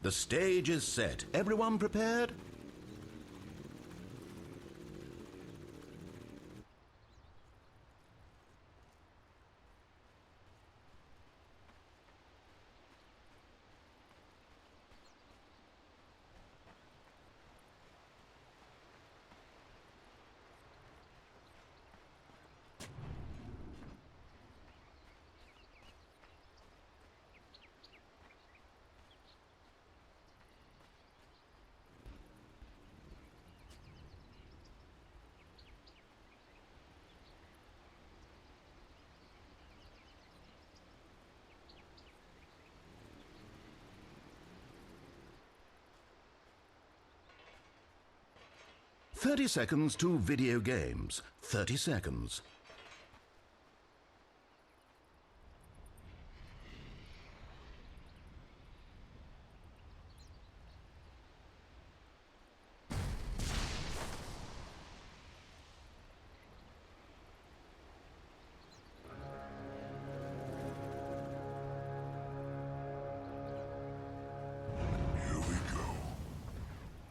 The stage is set. Everyone prepared? "30 seconds to video games. 30 seconds.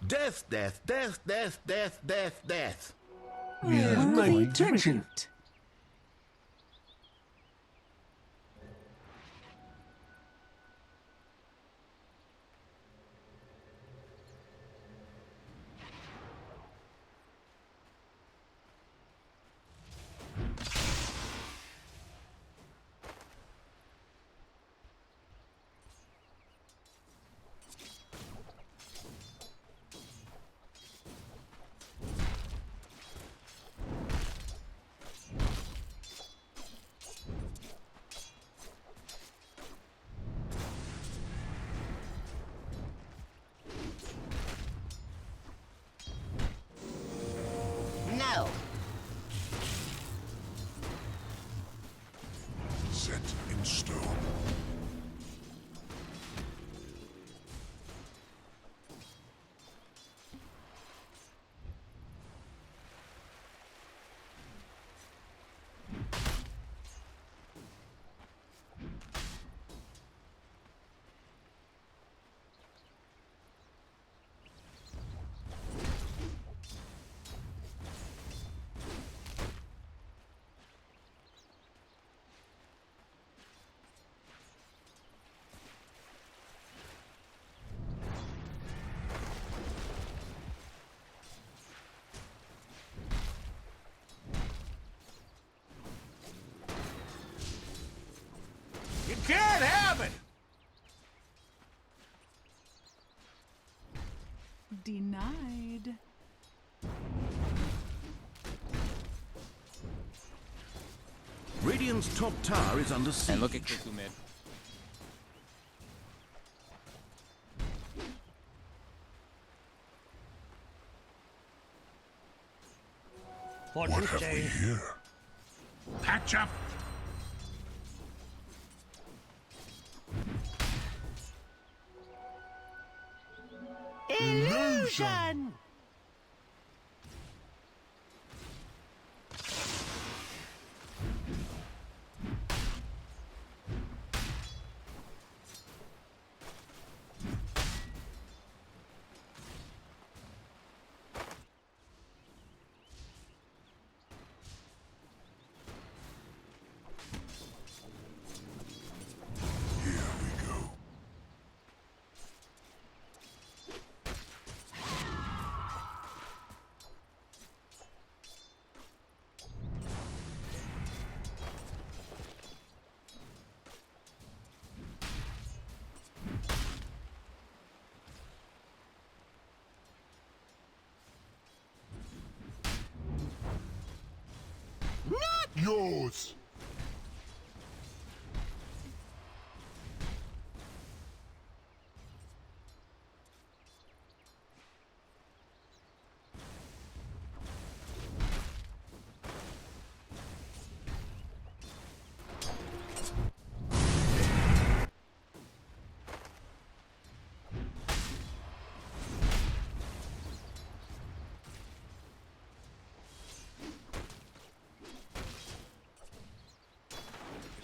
Death, death, death, death, death, death, death. My tangent. No. Set in stone. You can't have it! Denied. Radiant's top tower is under siege. And look at Kuku mid. What have we here? Patch up! Illusion! Here we go. Not Yours!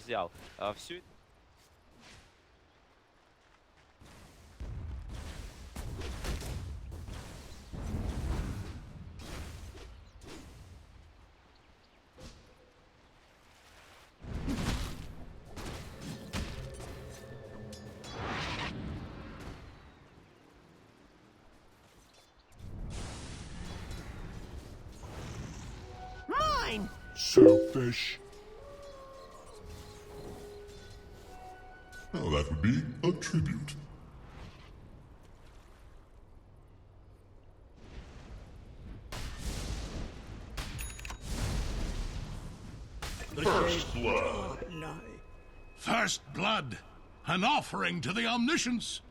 Взял. Всю... Selfish. Now that would be a tribute. First blood. First blood. An offering to the omniscience.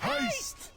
Haste!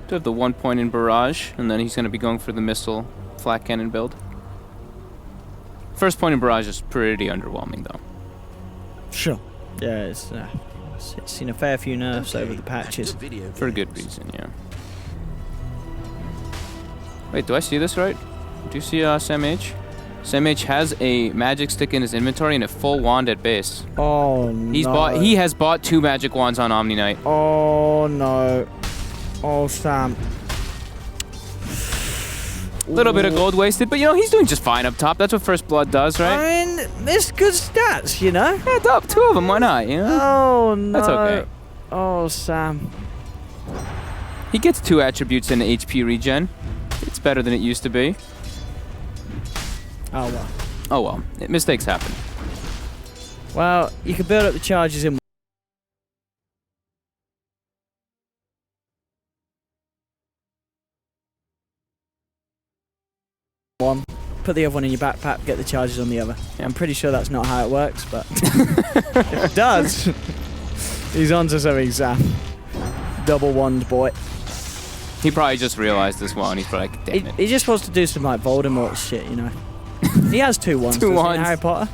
To have the 1 point in barrage, and then he's going to be going for the missile flat cannon build. First point in barrage is pretty underwhelming, though. Sure. Yeah, it's seen a fair few nerfs over the patches. For a good reason, yeah. Wait, do I see this right? Do you see Sam H? Sam H has a magic stick in his inventory and a full wand at base. Oh no. He has bought 2 magic wands on Omni Knight. Oh no. Oh, Sam. A little bit of gold wasted, but you know, he's doing just fine up top. That's what First Blood does, right? I mean, it's good stats, you know? Yeah, up 2 of them, why not, you know? Oh no. That's okay. Oh, Sam. He gets 2 attributes in HP regen. It's better than it used to be. Oh well. Oh well, mistakes happen. Well, you can build up the charges in one, put the other one in your backpack, get the charges on the other. Yeah, I'm pretty sure that's not how it works, but if it does, he's onto something, Sam. Double wand boy. He probably just realized this one. He's probably like, damn it. He just wants to do some like Voldemort shit, you know. He has 2 wands. 2 wands. In Harry Potter.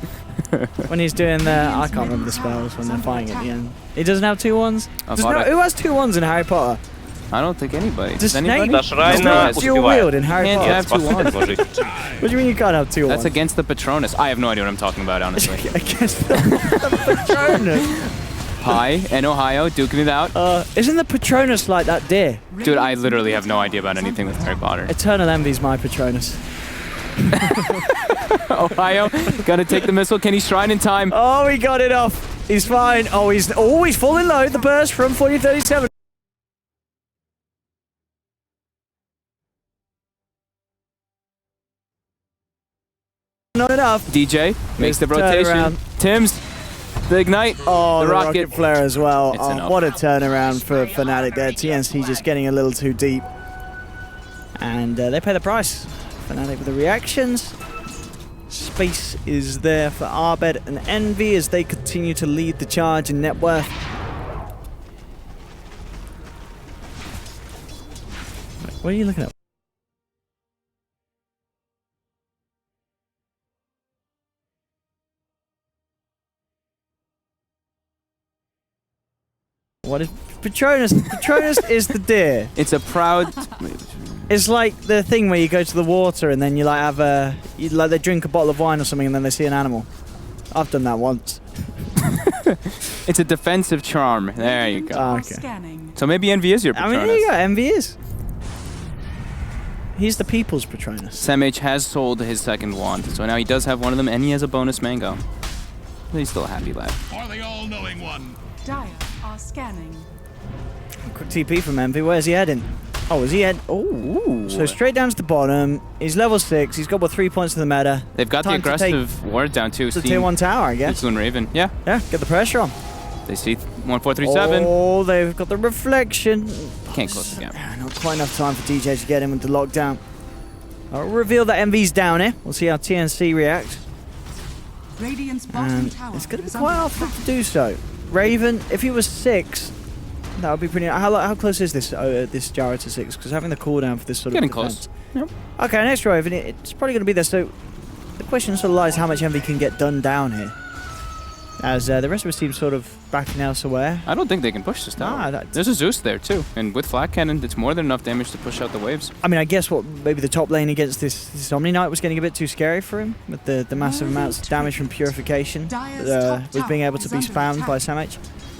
When he's doing the, I can't remember the spells when they're fighting at the end. He doesn't have 2 wands. Who has 2 wands in Harry Potter? I don't think anybody. Does anybody? Snake dual wield in Harry Can't Potter? have 2 wands. What do you mean you can't have 2 wands? That's against the Patronus. I have no idea what I'm talking about, honestly. Against the Patronus. Hi, in Ohio, duking it out. Isn't the Patronus like that deer? Dude, I literally have no idea about anything with Harry Potter. EternaLEnVy's my Patronus. Ohio, gotta take the missile. Can he shrine in time? Oh, he got it off. He's fine. Oh, he's falling low. The burst from 40-37. Not enough. DJ makes the Turn rotation. around. Tim's the ignite. Oh, the rocket. rocket flare as well. It's Oh, enough. what a turnaround for Fnatic there. TNC just getting a little too deep. And they pay the price. Fnatic with the reactions. Space is there for Abed and Envy as they continue to lead the charge in net worth. What are you looking at? What is Patronus? Patronus is the deer. It's a proud. It's like the thing where you go to the water and then you like have they drink a bottle of wine or something and then they see an animal. I've done that once. It's a defensive charm. There you go. Oh, okay. Scanning. So maybe Envy is your Patronus. I mean, there you go. Envy is. He's the people's Patronus. Sam H has sold his 2nd wand, so now he does have one of them, and he has a bonus mango. But he's still a happy lad. For the all-knowing one. Dire are scanning. Quick TP from Envy. Where's he heading? Oh, is he head? Oh, so straight down to the bottom. He's level 6. He's got 3 points to the meta. They've got Time the aggressive ward down too. The tier 1 tower, I guess. Kuku and Raven. Yeah. Yeah, get the pressure on. They see 1437. Oh, they've got the reflection. Can't close the gap. Not quite enough time for DJ to get him with the lockdown. I'll reveal that MV's down here. We'll see how TNC react. Radiant's bottom And tower it's going to is be quite hard under for him attack. to do so. Raven, if he was 6, that would be pretty. How close is this this Jara to 6? Because having the cooldown for this sort Getting of close. defense. Okay, next Raven, it's probably going to be there. So the question sort of lies how much Envy can get done down here. As the rest of his team sort of backing elsewhere. I don't think they can push this tower. Nah, There's a Zeus there too, and with Flat Cannon, it's more than enough damage to push out the waves. I mean, I guess what maybe the top lane against this Omni Knight was getting a bit too scary for him with the massive amounts of damage from Purification was being able to be spammed by Samh.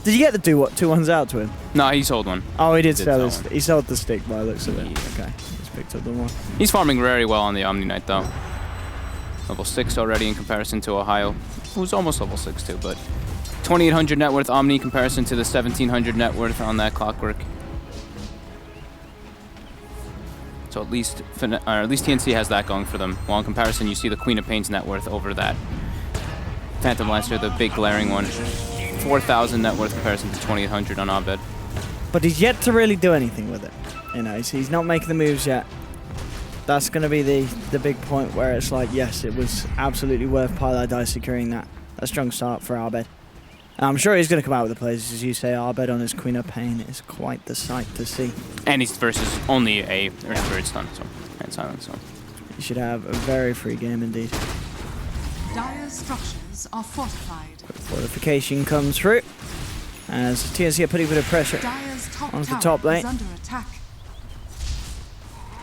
Did you get the 2-1s out to him? No, he sold one. Oh, he did sell sell his. He sold the stick by the looks of it. Okay, he's picked up the one. He's farming very well on the Omni Knight though. Level 6 already in comparison to Ohaiyo, who's almost level 6 too, but 2800 net worth Omni comparison to the 1700 net worth on that Clockwork. So at least TNC has that going for them. While in comparison, you see the Queen of Pain's net worth over that Phantom Lancer, the big glaring one. 4,000 net worth comparison to 2800 on Abed. But he's yet to really do anything with it. You know, he's not making the moves yet. That's going to be the big point where it's like, yes, it was absolutely worth pieliedie securing that. A strong start for Abed. I'm sure he's going to come out with the plays, as you say. Abed on his Queen of Pain is quite the sight to see. And he's versus only a Earth Spirit stun, so, and silence, so. You should have a very free game indeed. Dire structures are fortified. Fortification comes through as TNC are putting a bit of pressure Dire's top onto the tower top lane. is under attack.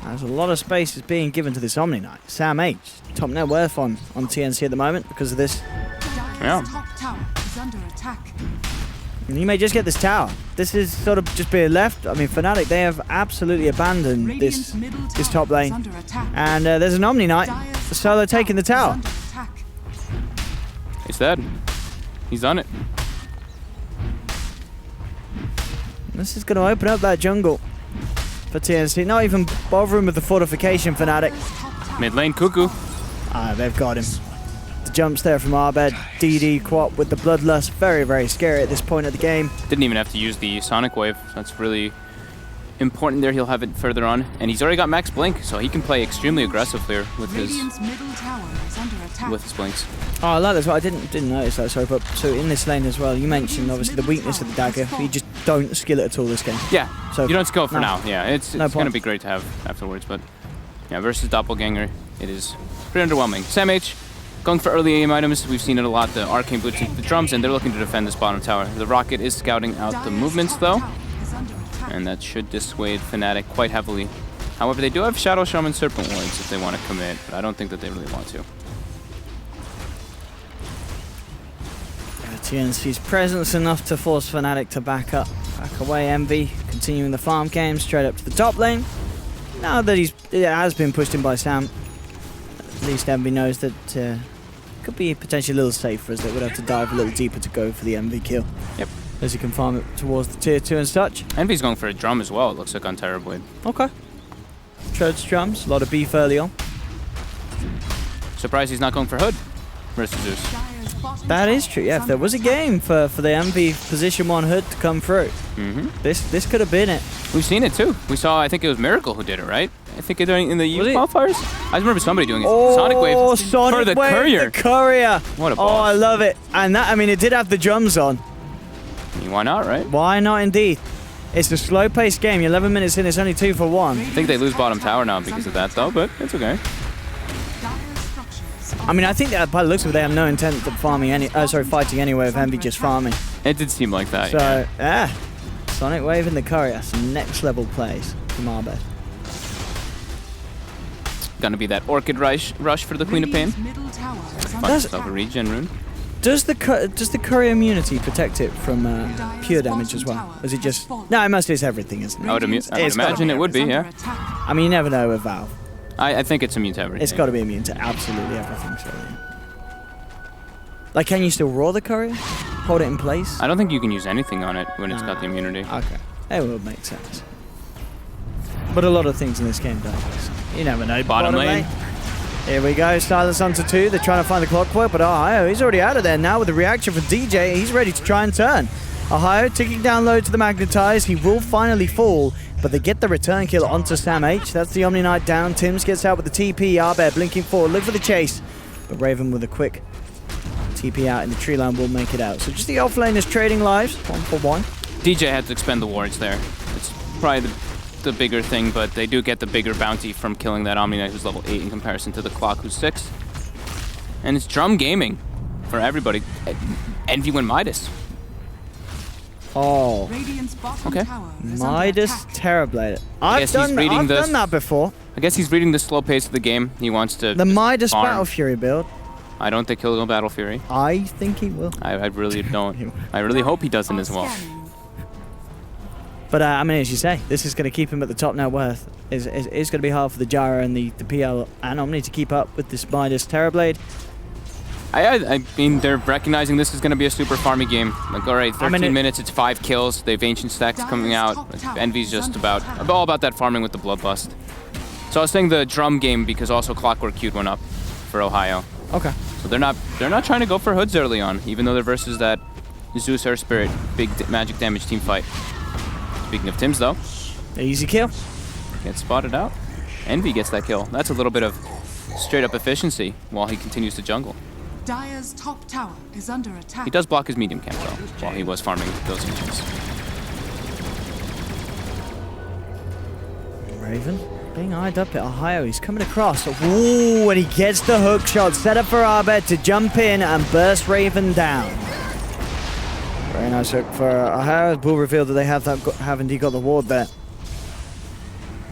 There's a lot of space is being given to this Omni Knight. Samh, top net worth on TNC at the moment because of this. Dire's top tower is under attack. And he may just get this tower. This is sort of just being left. I mean, Fnatic, they have absolutely abandoned Radiant's this middle this tower top lane. is under attack. And there's an Omni Knight, Dire's so they're top taking the is tower. under attack. He's dead. He's done it. This is going to open up that jungle for TNC. Not even bothering with the fortification, Fnatic. Mid lane, Kuku. They've got him. The jumps there from Abed. DD Quap with the Bloodlust. Very, very scary at this point of the game. Didn't even have to use the Sonic Wave. That's really important there. He'll have it further on. And he's already got max blink, so he can play extremely aggressive here with Radiant's middle tower is under attack. his blinks. Oh, I like this. I didn't notice that, sorry. But so in this lane as well, you mentioned obviously the weakness of the dagger. You just don't skill it at all this game. Yeah, So you don't skill for no. now. Yeah, it's No going to point. be great to have afterwards. But yeah, versus Doppelganger, it is pretty underwhelming. Samh going for early aim items. We've seen it a lot. The Arcane Boots into the drums, and they're looking to defend this bottom tower. The Rocket is scouting out the Dire's movements top though, tower is under attack. and that should dissuade Fnatic quite heavily. However, they do have Shadow Shaman Serpent Wards if they want to commit, but I don't think that they really want to. TNC's presence enough to force Fnatic to back away. Envy continuing the farm game straight up to the top lane. Now that it has been pushed in by Sam, at least Envy knows that could be potentially a little safer, as they would have to dive a little deeper to go for the Envy kill. Yep. As he can farm it towards the tier 2 and such. Envy's going for a drum as well, it looks like on Terrorblade. Okay. Treads drums, a lot of beef early on. Surprised he's not going for Hood versus Zeus. Dire's bottom That tower is true, yeah. is If there under was a attack. game for the Envy position 1 Hood to come through, this could have been it. We've seen it too. We saw, I think it was Miracle who did it, right? I think it in the Was youth it? qualifiers. I remember somebody doing it. Oh, Sonic Wave Sonic for the Wave, Courier. the Courier. What a Oh, I boss. love it. And that, I mean, it did have the drums on. Why not, right? Why not indeed? It's a slow-paced game. You're 11 minutes in, it's only 2 for 1. I think they lose bottom tower now because of that though, but it's okay. Dire's structures are I mean, I think that by the looks of it, they have no intent of fighting anyway with Envy just farming. It did seem like that, So, yeah. yeah. Sonic Wave and the Courier, some next-level plays from Abed. Gonna be that Orchid rush for the Queen of Pain. Radiant's middle tower is under Fun Does- stuff, a attack. regen rune. Does the Courier immunity protect it from pure damage as well? Is it just... No, it must is everything, isn't it? I would Radiant's It's gotta imagine be it would be, is yeah. under attack. I mean, you never know with Valve. I think it's immune to everything. It's got to be immune to absolutely everything, so yeah. Like, can you still roar the Courier? hold it in place? I don't think you can use anything on it when it's got the immunity. Okay, that would make sense. But a lot of things in this game don't. So you never know. Bottom lane. Here we go, Silence onto 2. They're trying to find the clockwork, but Ohaiyo, he's already out of there now with the reaction from DJ. He's ready to try and turn. Ohaiyo ticking down low to the Magnetize. He will finally fall, but they get the return kill onto Sam H. That's the Omni Knight down. Tims gets out with the TP. Abed blinking forward, look for the chase. But Raven with a quick TP out in the tree line will make it out. So just the off lane is trading lives, 1-for-1. DJ had to expend the wards there. It's probably the bigger thing, but they do get the bigger bounty from killing that Omni Knight who's level 8 in comparison to the Clock who's 6. And it's drum gaming for everybody. Envy win Midas. Oh, Radiant's bottom Okay. tower is under Midas attack. Terrorblade. I've done that before. I guess he's reading the slow pace of the game. He wants to The Midas farm. Battle Fury build. I don't think he'll go Battle Fury. I think he will. I really don't. I really hope he doesn't as well. Scanning. But I mean, as you say, this is going to keep him at the top net worth. It's going to be hard for the Gyro and the PL and Omni to keep up with this Midas Terrorblade. I mean, they're recognizing this is going to be a super farmy game. Like, all right, 13 minutes, it's 5 kills. They have Ancient Stacks coming out. Like, Envy's just all about that farming with the Bloodlust. So I was saying the drum game because also Clockwork Cute went up for Ohio. Okay. So they're not trying to go for hoods early on, even though they're versus that Zeus Air Spirit big magic damage team fight. Speaking of Tims, though, Easy kill. gets spotted out. Envy gets that kill. That's a little bit of straight up efficiency while he continues to jungle. Dire's top tower is under attack. He does block his medium camp though, while he was farming those engines. Raven being eyed up at Ohio. He's coming across. Ooh, and he gets the hook shot. Set up for Abed to jump in and burst Raven down. Very nice hook for Ohio. Will reveal that they have indeed got the ward there.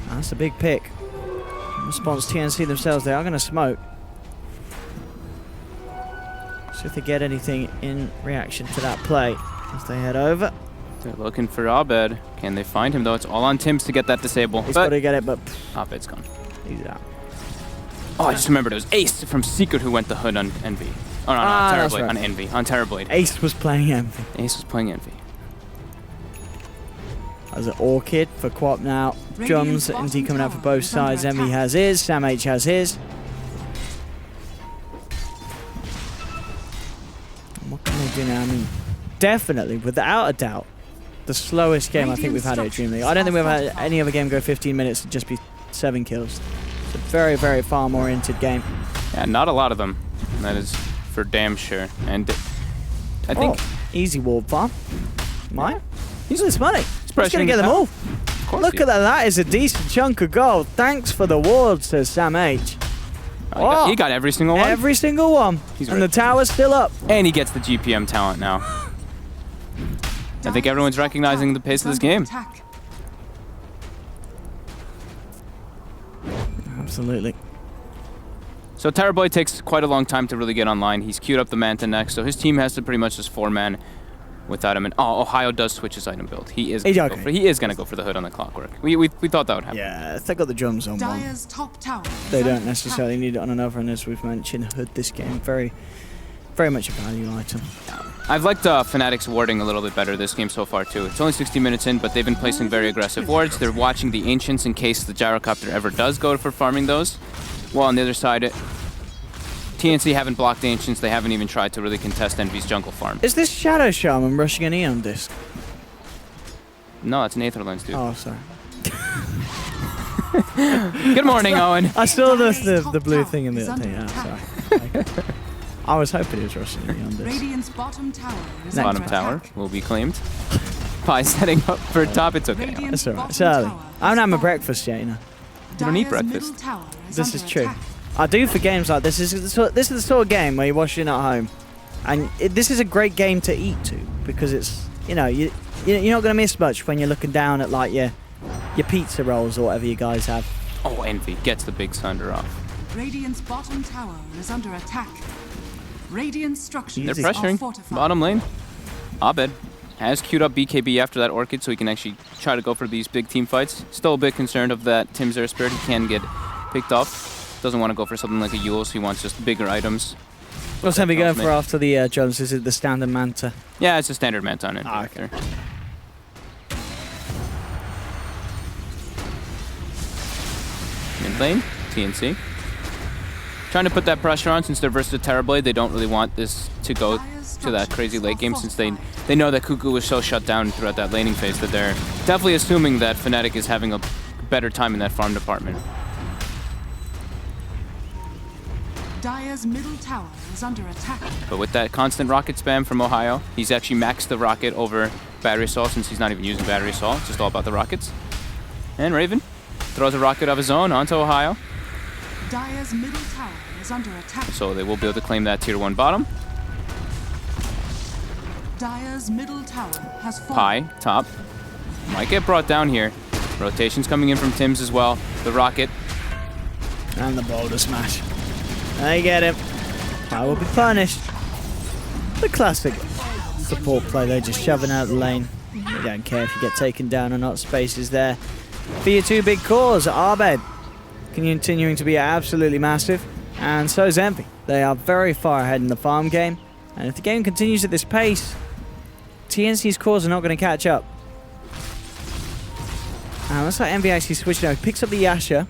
That's a big pick. In response, TNC themselves, they are going to smoke. See if they get anything in reaction to that play as they head over. They're looking for Abed. Can they find him though? It's all on Tims to get that disable. He's got to get it, but Abed's gone. he's out. Oh, I just remembered it was Ace from Secret who went the hood on Envy. Oh no, not that's Terrorblade, right. on Envy. On Terrorblade. Ace was playing Envy. Ace was playing Envy. As an Orchid for Quap now. Drums indeed coming out for both sides. Envy has his. Sam H has his. And what can they do now? I mean, definitely, without a doubt, the slowest game I think we've had at DreamLeague. I don't think we've had any other game go 15 minutes and just be 7 kills. It's a very, very farm-oriented game. Yeah, not a lot of them. That is for damn sure. And I think easy ward farm. Mine? He's this money. He's going to pressuring get them the all. Of course Look he at that. That is a decent chunk of gold. Thanks for the ward, says Sam H. Oh, he got every single one. Every single one. He's and ready. the tower's still up. And he gets the GPM talent now. I think everyone's recognizing the pace of this game. Absolutely. So Terrorblade takes quite a long time to really get online. He's queued up the Manta next, so his team has to pretty much just 4-man without him. And Ohio does switch his item build. He is going to go for the hood on the Clockwork. We thought that would happen. Yeah, they got the drums on one. Dire's top tower is They under don't necessarily need it on another, and as we've mentioned, hood this game very, very much a value item. I've liked Fnatic's warding a little bit better this game so far too. It's only 60 minutes in, but they've been placing very aggressive wards. They're watching the Ancients in case the Gyrocopter ever does go for farming those. While on the other side, TNC haven't blocked the Ancients. They haven't even tried to really contest Envy's jungle farm. Is this Shadow Shaman rushing an Eon disc? No, it's an EternaLEnVy, dude. Oh, sorry. Good morning, Owen. I saw the blue thing in the thing. Oh, sorry. I was hoping he was rushing an Eon disc. Radiant's bottom tower is Bottom under tower attack. will be claimed. Pie setting up for top. It's okay. Radiant's That's alright. bottom It's early. tower I haven't had my is breakfast yet, you know. You don't eat Dire's breakfast. middle tower This is under true. attack. I do for games like this. This is the sort of game where you're watching at home, and this is a great game to eat to because it's you're not gonna miss much when you're looking down at like your pizza rolls or whatever you guys have. Oh, Envy gets the big Sunder off. Radiant's bottom tower is under attack. Radiant structures They're are pressuring fortified. bottom lane. Abed has queued up BKB after that Orchid, so he can actually try to go for these big team fights. Still a bit concerned of that Tims Air Spirit. He can get picked off. Doesn't want to go for something like a Yule, so he wants just bigger items. What's Envy going for after the Jones? Is it the standard Manta? Yeah, it's a standard Manta on it. Okay. Mid lane, TNC. Trying to put that pressure on since they're versus the Terrorblade. They don't really want this to go to that crazy late game since they know that Kuku was so shut down throughout that laning phase that they're definitely assuming that Fnatic is having a better time in that farm department. Dire's middle tower is under attack. But with that constant rocket spam from Ohaiyo, he's actually maxed the rocket over battery assault since he's not even using battery assault. It's just all about the rockets. And Raven throws a rocket of his own onto Ohaiyo. Dire's middle tower is under attack. So they will be able to claim that tier 1 bottom. Dire's middle tower has fallen. Pi, top. Might get brought down here. Rotations coming in from Tim's as well. The rocket. And the boulder smash. They get him. I will be punished. The classic support play. They're just shoving out the lane. They don't care if you get taken down or not. Space is there for your two big cores. Abed continuing to be absolutely massive. And so is Envy. They are very far ahead in the farm game. And if the game continues at this pace, TNC's cores are not going to catch up. And looks like Envy actually switched now. He picks up the Yasha.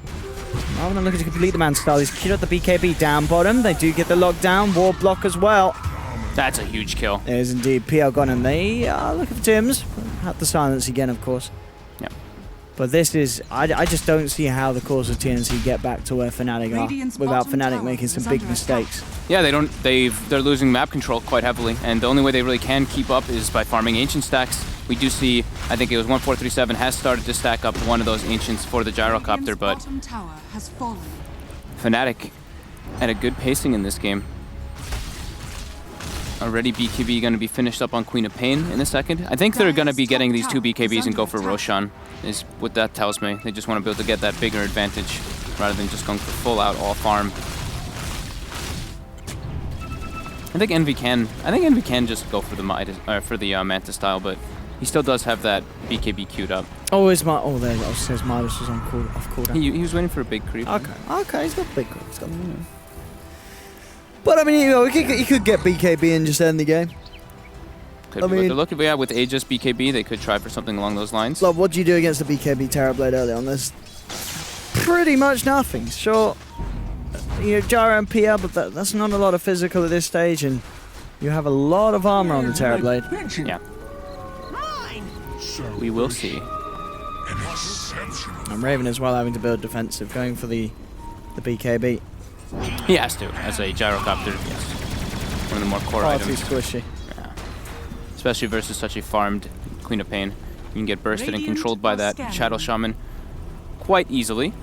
Rather than looking to complete the man style, he's queued up the BKB down bottom. They do get the lockdown, ward block as well. That's a huge kill. There is indeed PL gone, and they are looking for Tims. Have the silence again, of course. Yep. But this is, I just don't see how the cores of TNC get back to where Fnatic are without Fnatic making some big mistakes. Yeah, they're losing map control quite heavily, and the only way they really can keep up is by farming ancient stacks. We do see, I think it was 1437 has started to stack up one of those ancients for the gyrocopter, but Fnatic at a good pacing in this game. Already BKB going to be finished up on Queen of Pain in a second. I think they're going to be getting these 2 BKBs and go for Roshan, is what that tells me. They just want to be able to get that bigger advantage rather than just going for full out all farm. I think Envy can just go for the Manta style, but he still does have that BKB queued up. Oh, is my there it says Midas was on off cooldown. He was waiting for a big creep. Okay, he's got a big creep. But I mean, you know, he could get BKB and just end the game. Could be what they're looking at with Aegis BKB. They could try for something along those lines. Look, what do you do against the BKB Terrorblade early on? There's pretty much nothing. Sure, you know, Gyro and PL, but that's not a lot of physical at this stage, and you have a lot of armor on the Terrorblade. Yeah. We will see. And Raven as well having to build defensive, going for the BKB. He has to, as a gyrocopter, yes. One of the more core items. Squishy. Yeah. Especially versus such a farmed Queen of Pain. You can get bursted and controlled by that Shadow Shaman quite easily.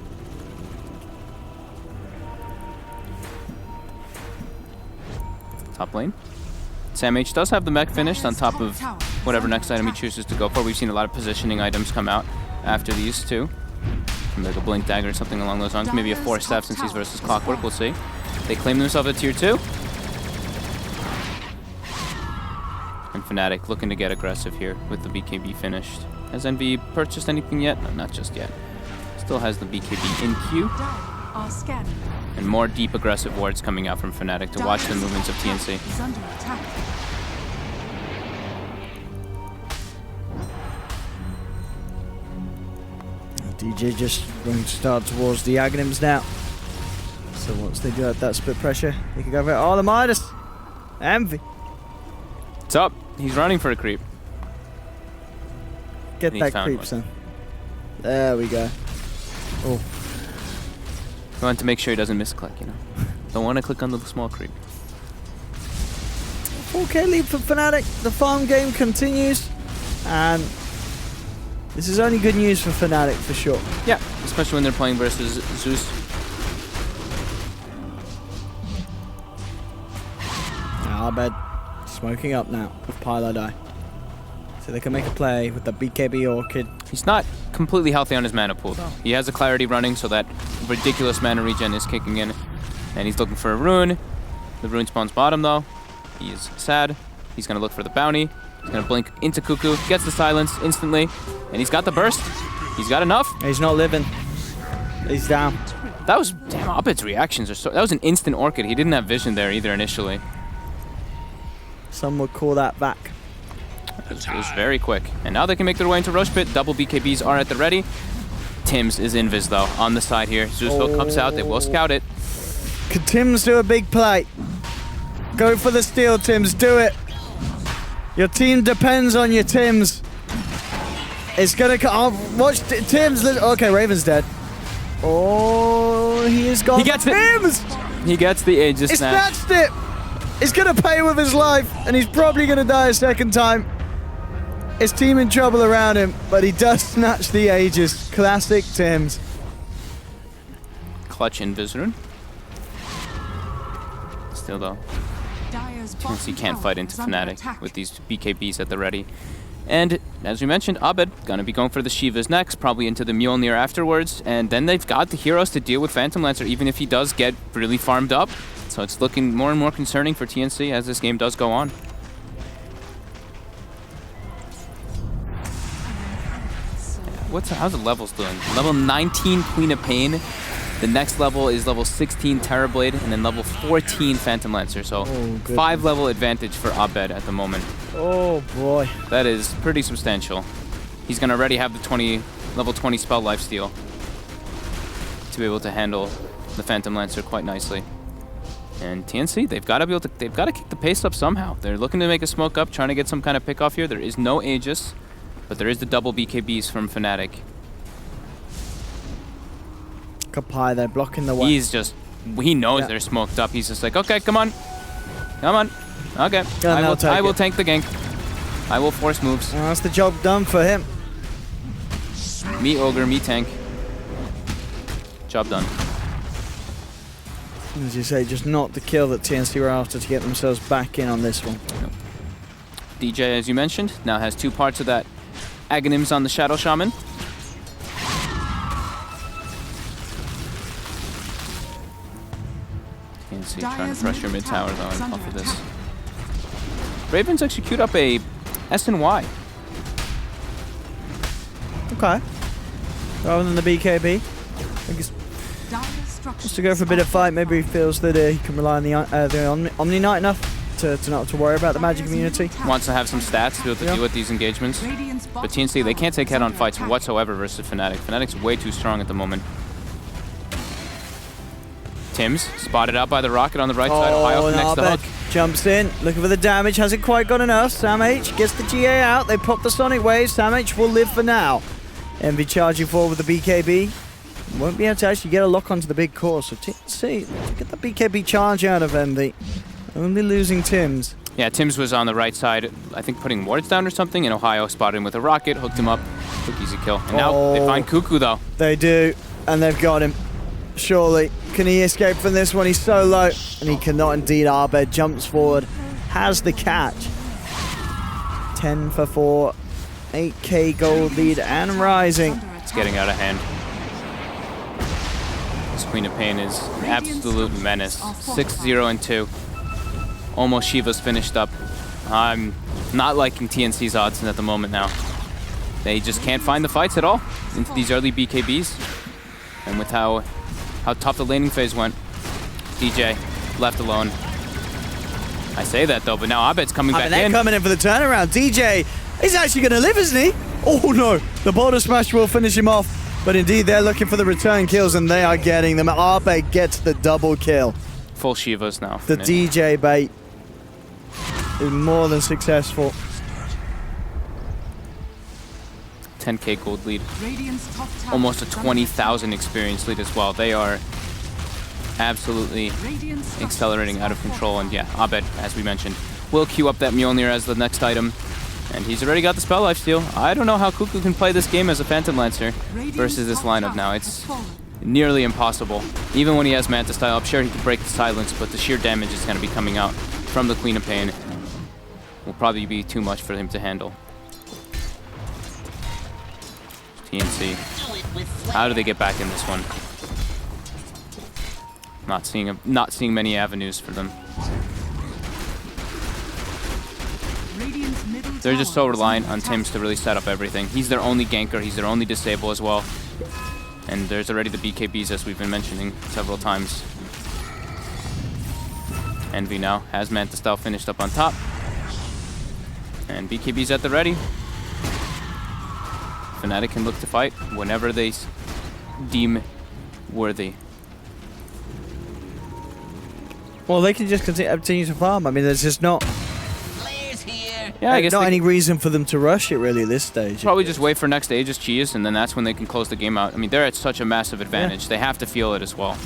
Top lane. Sam H does have the mech finished on top of whatever next item he chooses to go for. We've seen a lot of positioning items come out after these two. Like a Blink Dagger or something along those lines. Maybe a Force Staff since he's versus Clockwork. We'll see. They claim themselves at tier 2. And Fnatic looking to get aggressive here with the BKB finished. Has Envy purchased anything yet? No, not just yet. Still has the BKB in queue. And more deep aggressive wards coming out from Fnatic to watch the movements of TNC. DJ just going to start towards the Aghanims now. So once they do have that split pressure, they can go for it. Oh, the Midas! Envy! It's up. He's running for a creep. Get that creep, son. There we go. Oh. I want to make sure he doesn't misclick, you know. Don't want to click on the small creep. 4K lead for Fnatic. The farm game continues. And this is only good news for Fnatic for sure. Yeah, especially when they're playing versus Zeus. Abed smoking up now with pieliedie. So they can make a play with the BKB Orchid. He's not completely healthy on his mana pool though. He has a Clarity running, so that ridiculous mana regen is kicking in. And he's looking for a rune. The rune spawns bottom though. He is sad. He's going to look for the bounty. He's going to blink into Kuku. Gets the silence instantly. And he's got the burst. He's got enough. He's not living. He's down. That was, damn, Abed's reactions are so, that was an instant Orchid. He didn't have vision there either initially. Some would call that back. It was very quick. And now they can make their way into Rush Pit. Double BKBs are at the ready. Tims is invis though on the side here. Zeus Hook comes out. They will scout it. Could Tims do a big play? Go for the steal, Tims. Do it. Your team depends on your Tims. It's gonna come. Watch Tims. Okay, Raven's dead. Oh, he is gone. He gets Tims! He gets the Aegis He snatch. snatched it. He's gonna pay with his life, and he's probably gonna die a second time. His team in trouble around him, but he does snatch the Aegis. Classic Tims. Clutch invis rune. Still though, TNC can't fight into Fnatic with these BKBs at the ready. And as we mentioned, Abed gonna be going for the Shivas next, probably into the Mjolnir afterwards, and then they've got the heroes to deal with Phantom Lancer, even if he does get really farmed up. So it's looking more and more concerning for TNC as this game does go on. How's the levels doing? Level 19 Queen of Pain. The next level is level 16 Terrorblade, and then level 14 Phantom Lancer. So 5 level advantage for Abed at the moment. Oh boy. That is pretty substantial. He's gonna already have the level 20 spell lifesteal to be able to handle the Phantom Lancer quite nicely. And TNC, they've got to kick the pace up somehow. They're looking to make a smoke up, trying to get some kind of pick off here. There is no Aegis, but there is the double BKBs from Fnatic. Kapai, they're blocking the way. He knows they're smoked up. He's just like, okay, come on. Okay, I will tank the gank. I will force moves. Well, that's the job done for him. Me ogre, me tank. Job done. As you say, just not the kill that TNC were after to get themselves back in on this one. Nope. DJ, as you mentioned, now has 2 parts of that Aghanims on the Shadow Shaman. TNC trying to pressure mid tower though off of this. Ravens actually queued up a S&Y. Okay. Rather than the BKB. I guess just to go for a bit of fight, maybe he feels that he can rely on the Omni Knight enough to not have to worry about the magic immunity. Wants to have some stats to be able to deal with these engagements. But TNC, they can't take head-on fights whatsoever versus Fnatic. Fnatic's way too strong at the moment. Tims spotted out by the rocket on the right side. Ohaiyo connects the hook. Jumps in, looking for the damage, hasn't quite got enough. Sam H gets the GA out, they pop the Sonic Wave. Sam H will live for now. Envy charging forward with the BKB. Won't be able to actually get a lock onto the big core, so TNC, get the BKB charge out of Envy. Only losing Tims. Yeah, Tims was on the right side, I think putting wards down or something, and Ohaiyo spotted him with a rocket, hooked him up. Quick easy kill. And now they find Kuku though. They do, and they've got him. Surely. Can he escape from this one? He's so low. And he cannot indeed. Abed jumps forward. Has the catch. 10 for 4. 8k gold lead and rising. It's getting out of hand. This Queen of Pain is an absolute menace. 6-0 and 2. Almost Shiva's finished up. I'm not liking TNC's odds at the moment now. They just can't find the fights at all into these early BKBs. And with how tough the laning phase went, DJ left alone. I say that though, but now Abed's coming back in. They're coming in for the turnaround. DJ, he's actually going to live, isn't he? Oh no, the boulder smash will finish him off. But indeed, they're looking for the return kills, and they are getting them. Abed gets the double kill. Full Shivas now. The DJ bait is more than successful. 10k gold lead. Almost a 20,000 experience lead as well. They are absolutely accelerating out of control. And yeah, Abed, as we mentioned, will queue up that Mjolnir as the next item. And he's already got the spell lifesteal. I don't know how Kuku can play this game as a Phantom Lancer versus this lineup now. It's nearly impossible. Even when he has Manta Style, I'm sure he can break the silence, but the sheer damage is going to be coming out from the Queen of Pain will probably be too much for him to handle. TNC. How do they get back in this one? Not seeing many avenues for them. They're just so reliant on Tims to really set up everything. He's their only ganker, he's their only disable as well. And there's already the BKBs as we've been mentioning several times. Envy now has Manta Style finished up on top. And BKB's at the ready. Fnatic can look to fight whenever they deem worthy. Well, they can just continue to farm. I mean, there's just not Yeah, I guess not any reason for them to rush it really at this stage. probably just wait for next Aegis cheese, and then that's when they can close the game out. I mean, they're at such a massive advantage. Yeah. They have to feel it as well.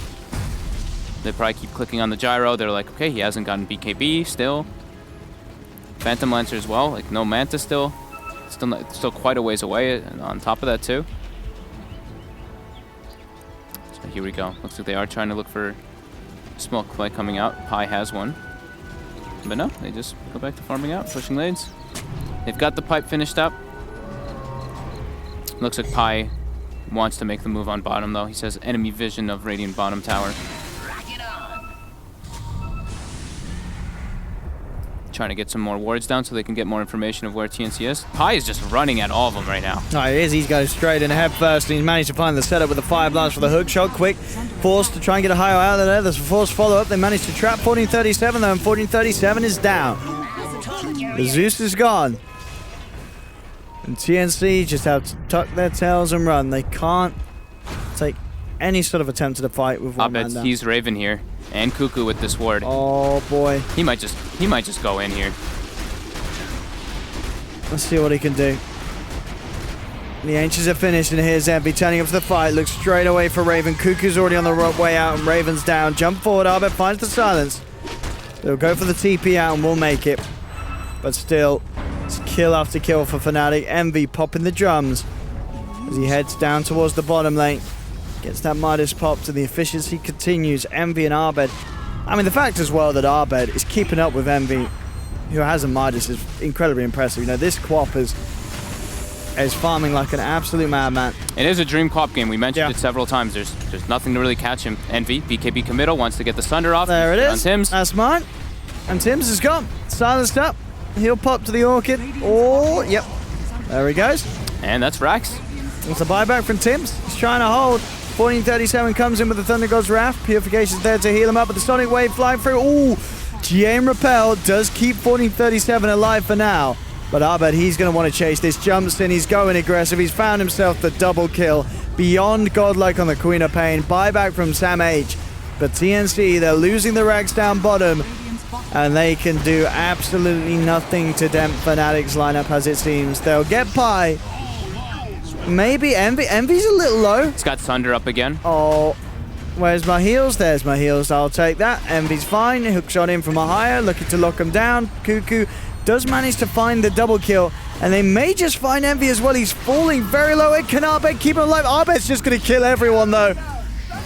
They probably keep clicking on the gyro. They're like, okay, he hasn't gotten BKB still. Phantom Lancer as well. Like, no Manta still. Still quite a ways away, and on top of that too. So here we go. Looks like they are trying to look for smoke play coming out. Pi has one. But no, they just go back to farming out, pushing lanes. They've got the pipe finished up. Looks like Pi wants to make the move on bottom though. He says enemy vision of Radiant bottom tower. Trying to get some more wards down so they can get more information of where TNC is. Pi is just running at all of them right now. Oh, he is. He's going straight in ahead first. And he's managed to find the setup with the Fire Blast for the hook shot. Quick force to try and get a Ohaiyo out of there. There's a forced follow-up. They managed to trap 1437 though, and 1437 is down. The Zeus is gone. And TNC just have to tuck their tails and run. They can't take any sort of attempt at a fight with one man Abed down. sees Raven here. And Kuku with this ward. Oh boy. He might just go in here. Let's see what he can do. The Ancients are finished, and here's EternaLEnVy turning up to the fight. Looks straight away for Raven. Kuku's already on the way out, and Raven's down. Jump forward, Abed finds the silence. They'll go for the TP out, and we'll make it. But still, it's kill after kill for Fnatic. EternaLEnVy popping the drums as he heads down towards the bottom lane. Gets that Midas popped, and the efficiency continues. EternaLEnVy and Abed. I mean, the fact as well that Abed is keeping up with EternaLEnVy, who has a Midas, is incredibly impressive. You know, this Quap is farming like an absolute madman. It is a dream Quap game. We mentioned it several times. There's nothing to really catch him. EternaLEnVy, BKB committal, wants to get the Sunder off. There it is. On Tims. That's mine. And Tims is gone. Silenced up. He'll pop to the Orchid. Oh, yep. There he goes. And that's Rax. It's a buyback from Tims. He's trying to hold. 1437 comes in with the Thunder God's Wrath. Purification's there to heal him up, but the Sonic Wave flying through. Ooh, GM Repel does keep 1437 alive for now. But Abed, he's going to want to chase this. Jumps in, he's going aggressive. He's found himself the double kill. Beyond godlike on the Queen of Pain. Buyback from Sam H. But TNC, they're losing the Rags down bottom. And they can do absolutely nothing to dent Fnatic's lineup as it seems. They'll get Pi. Maybe EternaLEnVy. EternaLEnVy's a little low. It's got Sunder up again. Oh, where's my heals? There's my heals. I'll take that. EternaLEnVy's fine. Hook shot in from Ohaiyo, looking to lock him down. Kuku does manage to find the double kill, and they may just find EternaLEnVy as well. He's falling very low. Can Abed keep him alive? Abed's just going to kill everyone, though.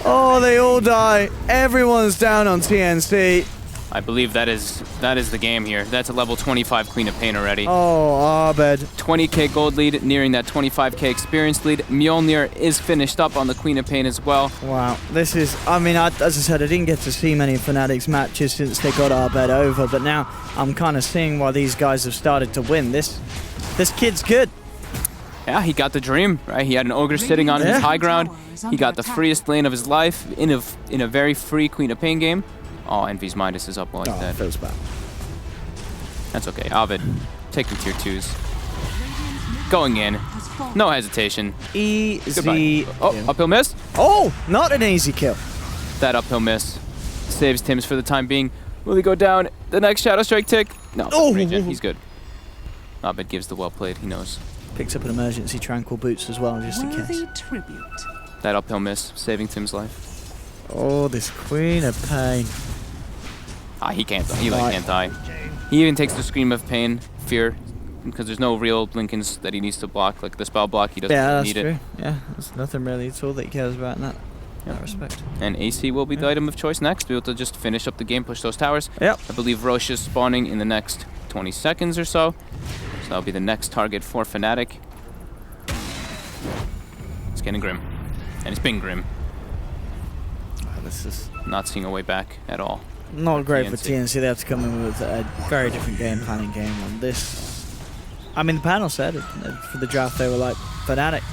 Oh, they all die. Everyone's down on TNC. I believe that is the game here. That's a level 25 Queen of Pain already. Oh, Abed. 20k gold lead, nearing that 25k experience lead. Mjolnir is finished up on the Queen of Pain as well. Wow, this is, I mean, as I said, I didn't get to see many Fnatic's matches since they got Abed over, but now I'm kind of seeing why these guys have started to win. This kid's good. Yeah, he got the dream, right? He had an Ogre sitting on his high ground. He got the freest lane of his life in a very free Queen of Pain game. Oh, EternaLEnVy's Midas is up while he's dead. Feels bad. That's okay. Abed, taking tier 2s. Going in. No hesitation. Easy. Goodbye. Oh, uphill miss. Oh, not an easy kill. That uphill miss saves Tims for the time being. Will he go down the next Shadow Strike tick? No, regen. He's good. Abed gives the well played. He knows. Picks up an emergency tranquil boots as well, just in case. Tribute. That uphill miss, saving Tim's life. Oh, this Queen of Pain. Ah, he can't die. He can't die. He even takes the Scream of Pain, Fear, because there's no real Blinkens that he needs to block. Like the spell block, he doesn't need it. Yeah, there's nothing really at all that he cares about in that respect. And AC will be the item of choice next. Be able to just finish up the game, push those towers. Yep. I believe Roche is spawning in the next 20 seconds or so. So that'll be the next target for Fnatic. It's getting grim. And it's been grim. This is not seeing a way back at all. Not great for TNC. They have to come in with a very different game planning game on this. I mean, the panel said it, for the draft they were like, Fnatic.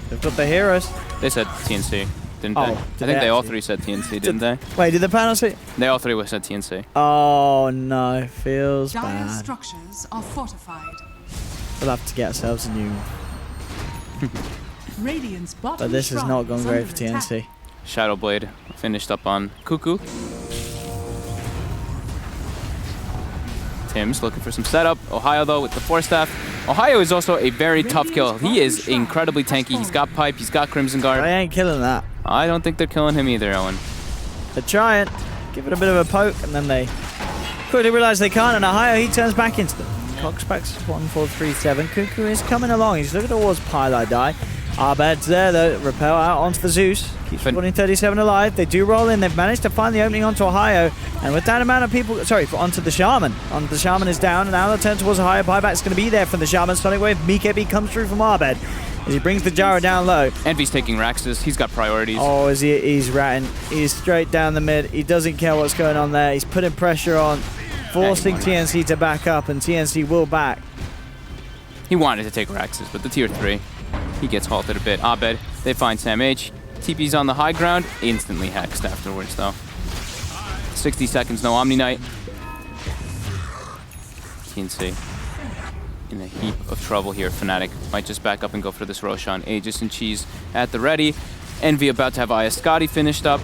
They've got the heroes. They said TNC. didn't they? I think they all three said TNC, didn't they? Wait, did the panel say? They all three said TNC. Oh no, feels Dire bad. structures are fortified. We'll have to get ourselves a new one. Radiant's bottom But this has shrine not gone is great under for attack. TNC. Shadowblade finished up on Kuku. Tim's looking for some setup. Ohaiyo, though, with the Force Staff. Ohaiyo is also a very tough kill. He is incredibly tanky. He's got Pipe, he's got Crimson Guard. I ain't killing that. I don't think they're killing him either, Owen. They're trying. Give it a bit of a poke, and then they quickly realize they can't, and Ohaiyo, he turns back into them. Coxpacks 1437. Kuku is coming along. He's looking towards pieliedie. Abed's there, though. Repel out onto the Zeus. Keeps 37 alive. They do roll in. They've managed to find the opening onto Ohaiyo. And with that amount of people... Sorry, onto the Shaman. The Shaman is down, and now they'll turn towards Ohaiyo. Buyback's going to be there from the Shaman. Sonic Wave. BKB comes through from Abed as he brings the Jara down low. Envy's taking Raxus. He's got priorities. Oh, he's ratting. He's straight down the mid. He doesn't care what's going on there. He's putting pressure on, forcing TNC to back up, and TNC will back. He wanted to take Raxus, but the tier 3, he gets halted a bit. Abed, they find Sam H. TP's on the high ground, instantly hexed afterwards, though. 60 seconds, no Omni Knight. TNC in a heap of trouble here. Fnatic might just back up and go for this Roshan. Aegis and Cheese at the ready. Envy about to have Scotty finished up.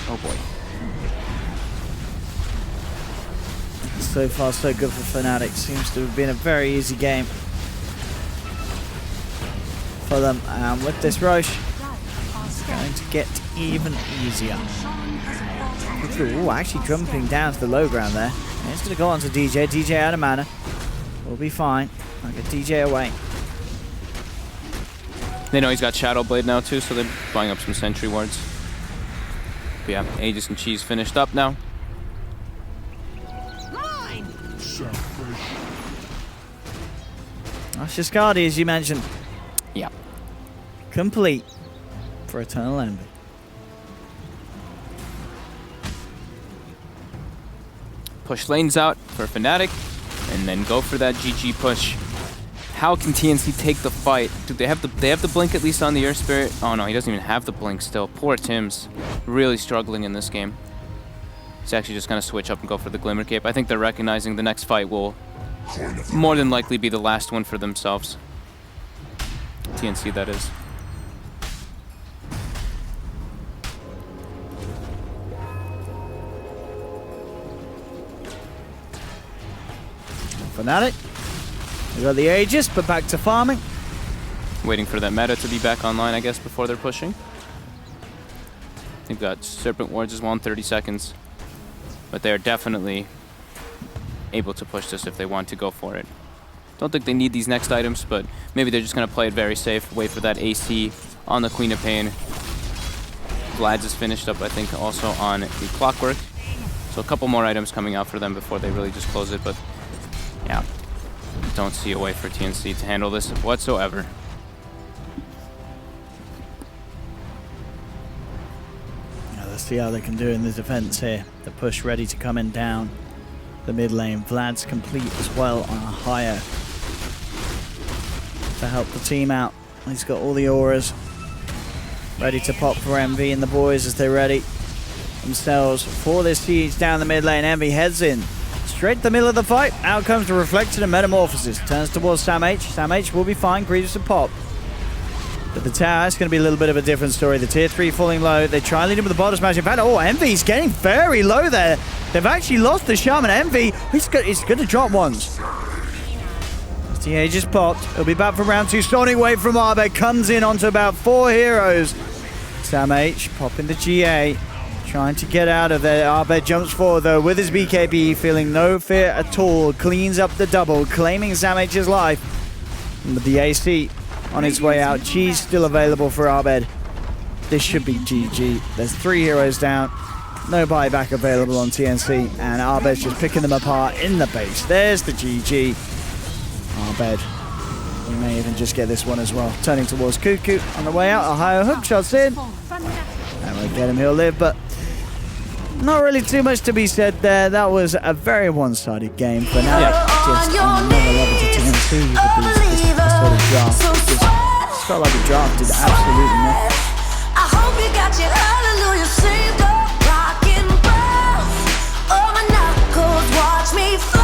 Oh boy. So far, so good for Fnatic. Seems to have been a very easy game for them. And with this Roche, it's going to get even easier. Ooh, actually jumping down to the low ground there. And it's going to go on to DJ. DJ out of mana. We'll be fine. I'll get DJ away. They know he's got Shadowblade now too, so they're buying up some sentry wards. But yeah, Aegis and Cheese finished up now. That's your Skadi, as you mentioned. Yeah. Complete for EternaLEnVy. Push lanes out for Fnatic, and then go for that GG push. How can TNC take the fight? Do they have the blink at least on the Earth Spirit? Oh no, he doesn't even have the blink still. Poor Tim's really struggling in this game. He's actually just gonna switch up and go for the Glimmer Cape. I think they're recognizing the next fight will more than likely be the last one for themselves. TNC, that is. Fnatic. We got the Aegis, but back to farming. Waiting for that meta to be back online, I guess, before they're pushing. They've got Serpent Wards as well in 30 seconds. But they're definitely able to push this if they want to go for it. Don't think they need these next items, but maybe they're just going to play it very safe, wait for that AC on the Queen of Pain. Vlad's is finished up, I think, also on the Clockwork. So a couple more items coming out for them before they really just close it, but yeah, don't see a way for TNC to handle this whatsoever. Yeah, let's see how they can do in the defense here. The push ready to come in down the mid lane. Vlad's complete as well on Ohaiyo to help the team out. He's got all the auras ready to pop for Envy and the boys as they're ready themselves for this siege down the mid lane. Envy heads in straight to the middle of the fight. Out comes the Reflected and Metamorphosis. Turns towards Sam H. Sam H will be fine. Grievous and pop. But the tower is going to be a little bit of a different story. The tier 3 falling low. They try and lead him with the bottom smash. In fact, oh, Envy's getting very low there. They've actually lost the Shaman. Envy, he's going to drop once. As the Aegis popped, he'll be back for round 2. Sonic Wave from Abed comes in onto about 4 heroes. Sam H popping the GA. Trying to get out of there. Abed jumps forward though with his BKB, feeling no fear at all. Cleans up the double, claiming Sam H's life. And with the AC on his way out, Cheese still available for Abed. This should be GG. There's 3 heroes down. No buyback available on TNC. And Abed's just picking them apart in the base. There's the GG. Abed. We may even just get this one as well. Turning towards Kuku on the way out. Ohaiyo hook shots in. And we'll get him, he'll live, but not really too much to be said there. That was a very one-sided game for now. Just on another level to TNC with this sort of draft. It just felt like it drafted absolutely nothing. got you, hallelujah, sing, go rock and roll. Oh, my knuckles, watch me fall.